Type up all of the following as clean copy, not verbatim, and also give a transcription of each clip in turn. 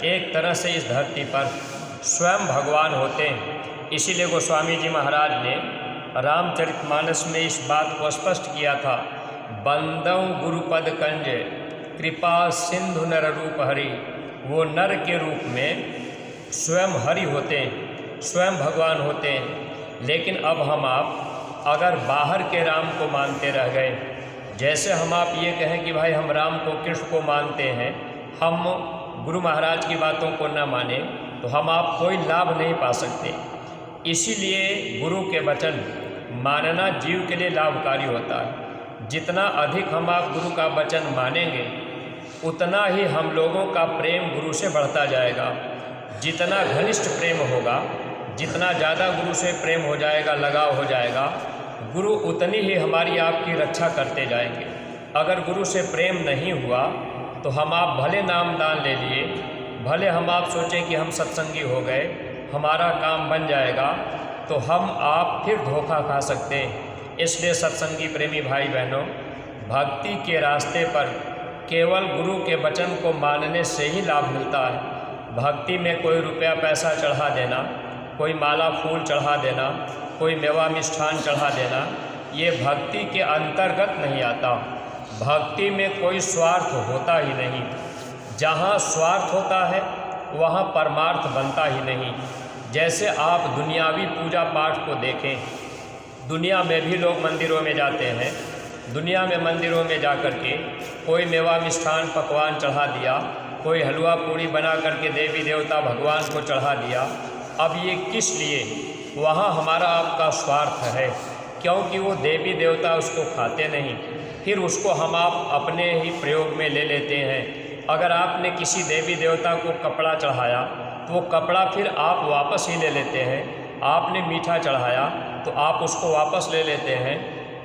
एक तरह से इस धरती पर स्वयं भगवान होते हैं। इसीलिए गोस्वामी जी महाराज ने रामचरितमानस में इस बात को स्पष्ट किया था, बंदौ गुरुपद कंज कृपा सिंधु नर रूप हरि। वो नर के रूप में स्वयं हरि होते हैं, स्वयं भगवान होते हैं। लेकिन अब हम आप अगर बाहर के राम को मानते रह गए, जैसे हम आप ये कहें कि भाई हम राम को कृष्ण को मानते हैं, हम गुरु महाराज की बातों को न माने, तो हम आप कोई लाभ नहीं पा सकते। इसीलिए गुरु के वचन मानना जीव के लिए लाभकारी होता है। जितना अधिक हम आप गुरु का वचन मानेंगे, उतना ही हम लोगों का प्रेम गुरु से बढ़ता जाएगा। जितना घनिष्ठ प्रेम होगा, जितना ज़्यादा गुरु से प्रेम हो जाएगा, लगाव हो जाएगा, गुरु उतनी ही हमारी आपकी रक्षा करते जाएंगे। अगर गुरु से प्रेम नहीं हुआ तो हम आप भले नाम दान ले लिए, भले हम आप सोचें कि हम सत्संगी हो गए, हमारा काम बन जाएगा, तो हम आप फिर धोखा खा सकते हैं। इसलिए सत्संगी प्रेमी भाई बहनों, भक्ति के रास्ते पर केवल गुरु के वचन को मानने से ही लाभ मिलता है। भक्ति में कोई रुपया पैसा चढ़ा देना, कोई माला फूल चढ़ा देना, कोई मेवा मिष्ठान चढ़ा देना, ये भक्ति के अंतर्गत नहीं आता। भक्ति में कोई स्वार्थ होता ही नहीं। जहाँ स्वार्थ होता है वहाँ परमार्थ बनता ही नहीं। जैसे आप दुनियावी पूजा पाठ को देखें, दुनिया में भी लोग मंदिरों में जाते हैं। दुनिया में मंदिरों में जा कर के कोई मेवा मिष्ठान पकवान चढ़ा दिया, कोई हलवा पूड़ी बना करके देवी देवता भगवान को चढ़ा दिया। अब ये किस लिए? वहाँ हमारा आपका स्वार्थ है, क्योंकि वो देवी देवता उसको खाते नहीं, फिर उसको हम आप अपने ही प्रयोग में ले लेते हैं। अगर आपने किसी देवी देवता को कपड़ा चढ़ाया तो वो कपड़ा फिर आप वापस ही ले लेते हैं। आपने मीठा चढ़ाया तो आप उसको वापस ले लेते हैं।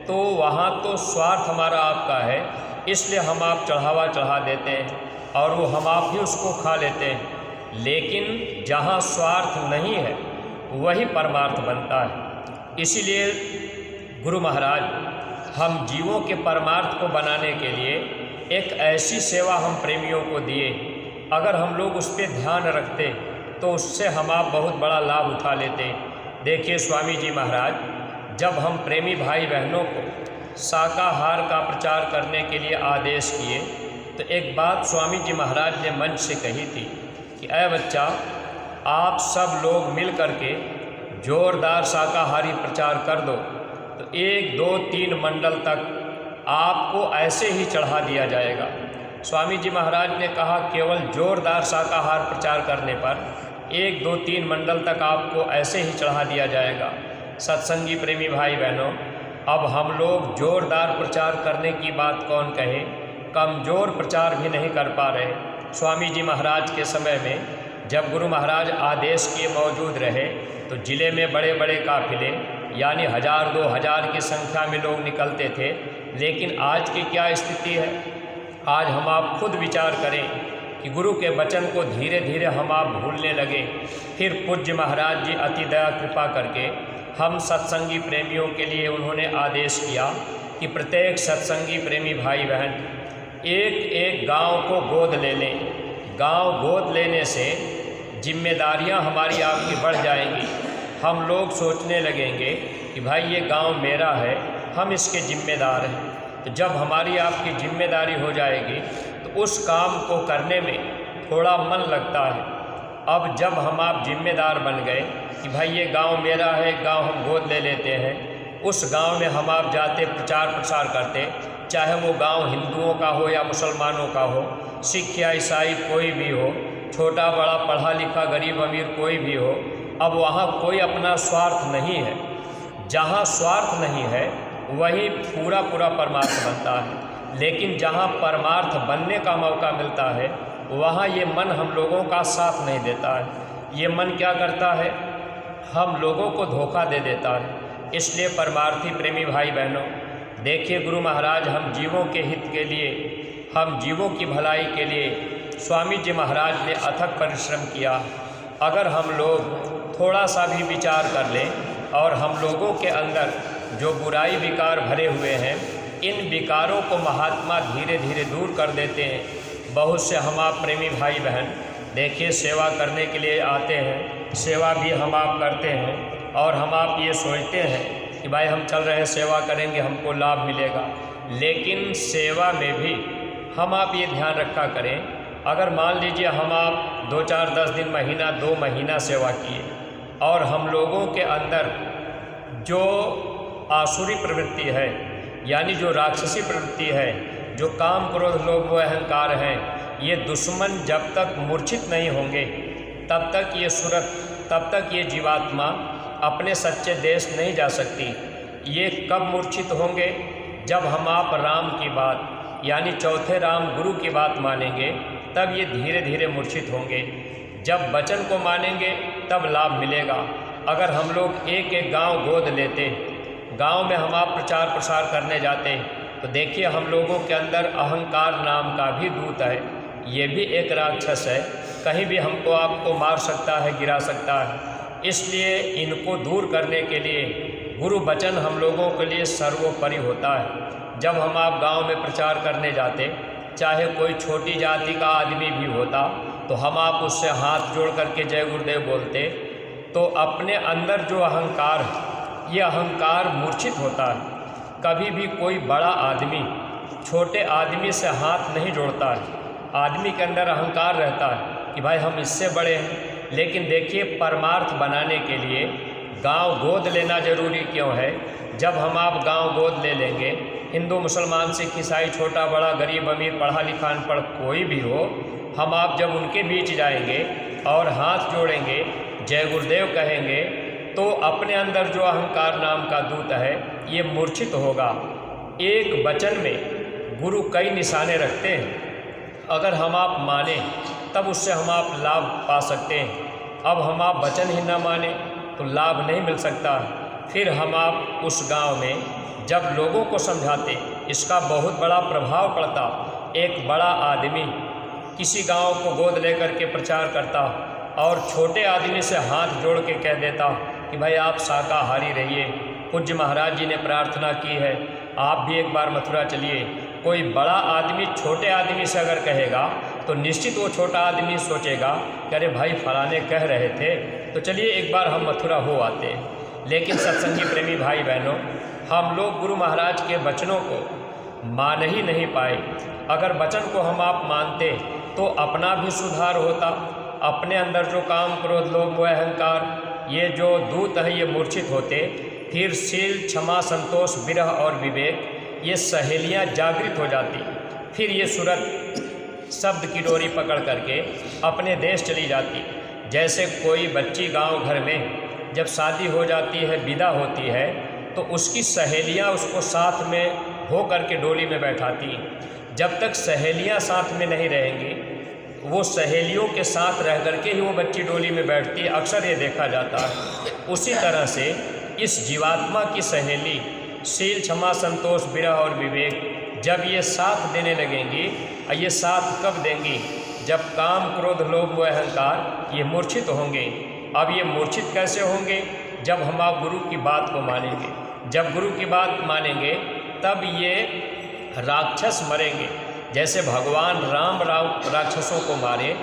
तो वहाँ तो स्वार्थ हमारा आपका है, इसलिए हम आप चढ़ावा चढ़ा देते हैं और वो हम आप ही उसको खा लेते हैं। लेकिन जहाँ स्वार्थ नहीं है वही परमार्थ बनता है। इसीलिए गुरु महाराज हम जीवों के परमार्थ को बनाने के लिए एक ऐसी सेवा हम प्रेमियों को दिए। अगर हम लोग उस पर ध्यान रखते तो उससे हम आप बहुत बड़ा लाभ उठा लेते। देखिए स्वामी जी महाराज जब हम प्रेमी भाई बहनों को शाकाहार का प्रचार करने के लिए आदेश किए, तो एक बात स्वामी जी महाराज ने मंच से कही थी कि ऐ बच्चा, आप सब लोग मिल करके जोरदार शाकाहारी प्रचार कर दो, तो 1, 2, 3 मंडल तक आपको ऐसे ही चढ़ा दिया जाएगा। स्वामी जी महाराज ने कहा केवल जोरदार शाकाहार प्रचार करने पर 1, 2, 3 मंडल तक आपको ऐसे ही चढ़ा दिया जाएगा। सत्संगी प्रेमी भाई बहनों, अब हम लोग जोरदार प्रचार करने की बात कौन कहे, कमज़ोर प्रचार भी नहीं कर पा रहे। स्वामी जी महाराज के समय में जब गुरु महाराज आदेश किए मौजूद रहे तो ज़िले में बड़े बड़े काफिले यानी 1000, 2000 की संख्या में लोग निकलते थे। लेकिन आज की क्या स्थिति है? आज हम आप खुद विचार करें कि गुरु के वचन को धीरे धीरे हम आप भूलने लगे। फिर पूज्य महाराज जी अति दया कृपा करके हम सत्संगी प्रेमियों के लिए उन्होंने आदेश किया कि प्रत्येक सत्संगी प्रेमी भाई बहन एक एक गांव को गोद ले लें। गांव गोद लेने से जिम्मेदारियां हमारी आपकी बढ़ जाएंगी। हम लोग सोचने लगेंगे कि भाई ये गांव मेरा है, हम इसके जिम्मेदार हैं। तो जब हमारी आपकी जिम्मेदारी हो जाएगी तो उस काम को करने में थोड़ा मन लगता है। अब जब हम आप जिम्मेदार बन गए कि भाई ये गांव मेरा है, गांव हम गोद ले लेते हैं, उस गांव में हम आप जाते प्रचार प्रसार करते, चाहे वो गांव हिंदुओं का हो या मुसलमानों का हो, सिख या ईसाई कोई भी हो, छोटा बड़ा पढ़ा लिखा गरीब अमीर कोई भी हो, अब वहाँ कोई अपना स्वार्थ नहीं है। जहाँ स्वार्थ नहीं है वही पूरा पूरा परमार्थ बनता है। लेकिन जहाँ परमार्थ बनने का मौका मिलता है वहाँ ये मन हम लोगों का साथ नहीं देता है। ये मन क्या करता है? हम लोगों को धोखा दे देता है। इसलिए परमार्थी प्रेमी भाई बहनों, देखिए गुरु महाराज हम जीवों के हित के लिए, हम जीवों की भलाई के लिए स्वामी जी महाराज ने अथक परिश्रम किया। अगर हम लोग थोड़ा सा भी विचार कर लें और हम लोगों के अंदर जो बुराई विकार भरे हुए हैं, इन विकारों को महात्मा धीरे धीरे दूर कर देते हैं। बहुत से हम आप प्रेमी भाई बहन देखिए सेवा करने के लिए आते हैं, सेवा भी हम आप करते हैं और हम आप ये सोचते हैं कि भाई हम चल रहे हैं सेवा करेंगे हमको लाभ मिलेगा, लेकिन सेवा में भी हम आप ये ध्यान रखा करें, अगर मान लीजिए हम आप 2 4 10 दिन महीना 2 महीना सेवा किए और हम लोगों के अंदर जो आसुरी प्रवृत्ति है, यानी जो राक्षसी प्रवृत्ति है, जो काम क्रोध लोभ व अहंकार हैं, ये दुश्मन जब तक मूर्छित नहीं होंगे तब तक ये सूरत, तब तक ये जीवात्मा अपने सच्चे देश नहीं जा सकती। ये कब मूर्छित होंगे? जब हम आप राम की बात यानी चौथे राम गुरु की बात मानेंगे तब ये धीरे धीरे मूर्छित होंगे। जब वचन को मानेंगे तब लाभ मिलेगा। अगर हम लोग एक एक गांव गोद लेते, गांव में हम आप प्रचार प्रसार करने जाते, तो देखिए हम लोगों के अंदर अहंकार नाम का भी दूत है, ये भी एक राक्षस है, कहीं भी हमको आपको मार सकता है, गिरा सकता है। इसलिए इनको दूर करने के लिए गुरु वचन हम लोगों के लिए सर्वोपरि होता है। जब हम आप गांव में प्रचार करने जाते, चाहे कोई छोटी जाति का आदमी भी होता, तो हम आप उससे हाथ जोड़ करके जय गुरुदेव बोलते, तो अपने अंदर जो अहंकार, ये अहंकार मूर्छित होता है। कभी भी कोई बड़ा आदमी छोटे आदमी से हाथ नहीं जोड़ता है। आदमी के अंदर अहंकार रहता है कि भाई हम इससे बड़े हैं, लेकिन देखिए परमार्थ बनाने के लिए गांव गोद लेना जरूरी क्यों है? जब हम आप गांव गोद ले लेंगे, हिंदू मुसलमान सिख ईसाई छोटा बड़ा गरीब अमीर पढ़ा लिखा अनपढ़ कोई भी हो, हम आप जब उनके बीच जाएंगे और हाथ जोड़ेंगे, जय गुरुदेव कहेंगे, तो अपने अंदर जो अहंकार नाम का दूत है ये मूर्छित होगा। एक वचन में गुरु कई निशाने रखते हैं, अगर हम आप माने तब उससे हम आप लाभ पा सकते हैं। अब हम आप वचन ही ना माने तो लाभ नहीं मिल सकता। फिर हम आप उस गांव में जब लोगों को समझाते, इसका बहुत बड़ा प्रभाव पड़ता। एक बड़ा आदमी किसी गांव को गोद लेकर के प्रचार करता और छोटे आदमी से हाथ जोड़ के कह देता कि भाई आप शाकाहारी रहिए, पूज्य महाराज जी ने प्रार्थना की है, आप भी एक बार मथुरा चलिए। कोई बड़ा आदमी छोटे आदमी से अगर कहेगा तो निश्चित वो छोटा आदमी सोचेगा कि अरे भाई फलाने कह रहे थे तो चलिए एक बार हम मथुरा हो आते हैं। लेकिन सत्संगी प्रेमी भाई बहनों, हम लोग गुरु महाराज के वचनों को मान ही नहीं पाए। अगर वचन को हम आप मानते तो अपना भी सुधार होता, अपने अंदर जो काम क्रोध लोभ व अहंकार ये जो दूत है ये मूर्छित होते। फिर शील क्षमा संतोष विरह और विवेक ये सहेलियाँ जागृत हो जाती। फिर ये सूरत शब्द की डोरी पकड़ करके अपने देश चली जाती। जैसे कोई बच्ची गांव घर में जब शादी हो जाती है, विदा होती है, तो उसकी सहेलियां उसको साथ में हो करके डोली में बैठाती। जब तक सहेलियां साथ में नहीं रहेंगी, वो सहेलियों के साथ रह करके ही वो बच्ची डोली में बैठती है, अक्सर ये देखा जाता है। उसी तरह से इस जीवात्मा की सहेली शील क्षमा संतोष विरह और विवेक जब ये साथ देने लगेंगी, और ये साथ कब देंगी? जब काम क्रोध लोभ व अहंकार ये मूर्छित होंगे। अब ये मूर्छित कैसे होंगे? जब हम आप गुरु की बात को मानेंगे। जब गुरु की बात मानेंगे तब ये राक्षस मरेंगे। जैसे भगवान राम राक्षसों को मारे,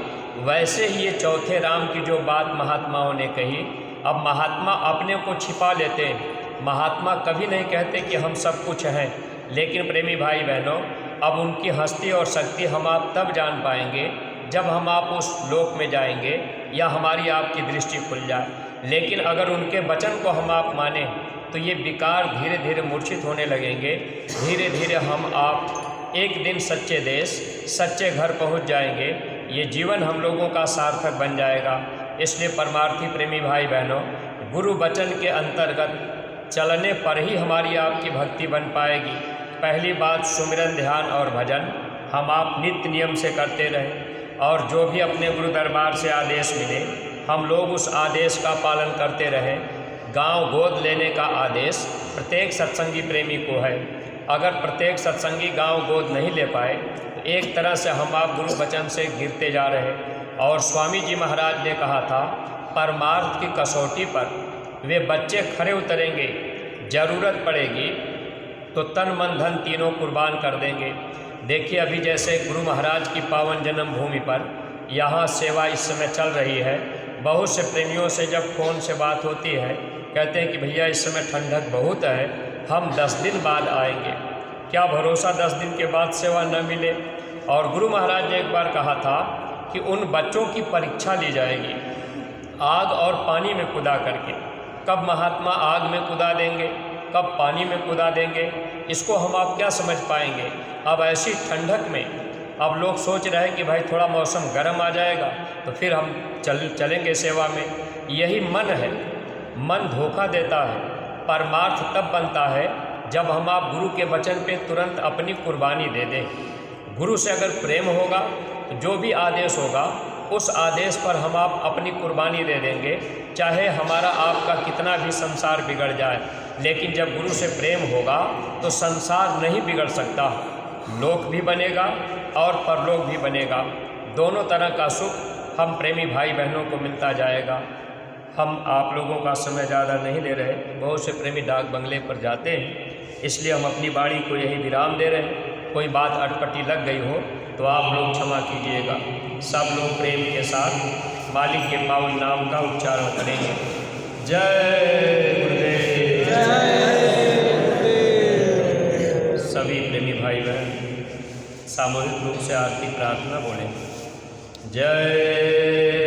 वैसे ही ये चौथे राम की जो बात महात्माओं ने कही, अब महात्मा अपने को छिपा लेते हैं। महात्मा कभी नहीं कहते कि हम सब कुछ हैं, लेकिन प्रेमी भाई बहनों, अब उनकी हस्ती और शक्ति हम आप तब जान पाएंगे जब हम आप उस लोक में जाएंगे या हमारी आपकी दृष्टि खुल जाए। लेकिन अगर उनके वचन को हम आप माने तो ये विकार धीरे धीरे मूर्छित होने लगेंगे। धीरे धीरे हम आप एक दिन सच्चे देश सच्चे घर पहुंच जाएंगे। ये जीवन हम लोगों का सार्थक बन जाएगा। इसलिए परमार्थी प्रेमी भाई बहनों, गुरु वचन के अंतर्गत चलने पर ही हमारी आपकी भक्ति बन पाएगी। पहली बात, सुमिरन ध्यान और भजन हम आप नित्य नियम से करते रहें, और जो भी अपने गुरु दरबार से आदेश मिले हम लोग उस आदेश का पालन करते रहें। गांव गोद लेने का आदेश प्रत्येक सत्संगी प्रेमी को है। अगर प्रत्येक सत्संगी गांव गोद नहीं ले पाए तो एक तरह से हम आप गुरु वचन से गिरते जा रहे। और स्वामी जी महाराज ने कहा था, परमार्थ की कसौटी पर वे बच्चे खरे उतरेंगे, ज़रूरत पड़ेगी तो तन मन धन तीनों कुर्बान कर देंगे। देखिए अभी जैसे गुरु महाराज की पावन जन्मभूमि पर यहाँ सेवा इस समय चल रही है। बहुत से प्रेमियों से जब फ़ोन से बात होती है, कहते हैं कि भैया इस समय ठंडक बहुत है, हम 10 दिन बाद आएंगे। क्या भरोसा 10 दिन के बाद सेवा न मिले। और गुरु महाराज ने एक बार कहा था कि उन बच्चों की परीक्षा ली जाएगी आग और पानी में कूदा करके। कब महात्मा आग में कूदा देंगे, कब पानी में कूदा देंगे, इसको हम आप क्या समझ पाएंगे। अब ऐसी ठंडक में अब लोग सोच रहे हैं कि भाई थोड़ा मौसम गर्म आ जाएगा तो फिर हम चलेंगे सेवा में। यही मन है, मन धोखा देता है। परमार्थ तब बनता है जब हम आप गुरु के वचन पे तुरंत अपनी कुर्बानी दे दें। गुरु से अगर प्रेम होगा तो जो भी आदेश होगा उस आदेश पर हम आप अपनी कुर्बानी दे देंगे, चाहे हमारा आपका कितना भी संसार बिगड़ जाए। लेकिन जब गुरु से प्रेम होगा तो संसार नहीं बिगड़ सकता, लोक भी बनेगा और परलोक भी बनेगा। दोनों तरह का सुख हम प्रेमी भाई बहनों को मिलता जाएगा। हम आप लोगों का समय ज़्यादा नहीं ले रहे, बहुत से प्रेमी डाक बंगले पर जाते हैं, इसलिए हम अपनी बाणी को यही विराम दे रहे हैं। कोई बात अटपटी लग गई हो तो आप लोग क्षमा कीजिएगा। सब लोग प्रेम के साथ मालिक के पावन नाम का उच्चारण करेंगे। जय गुरुदेव। सभी प्रेमी भाई बहन सामूहिक रूप से आरती प्रार्थना बोलें। जय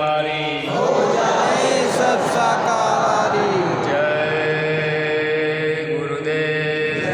हमारी हो जाए सब साकार।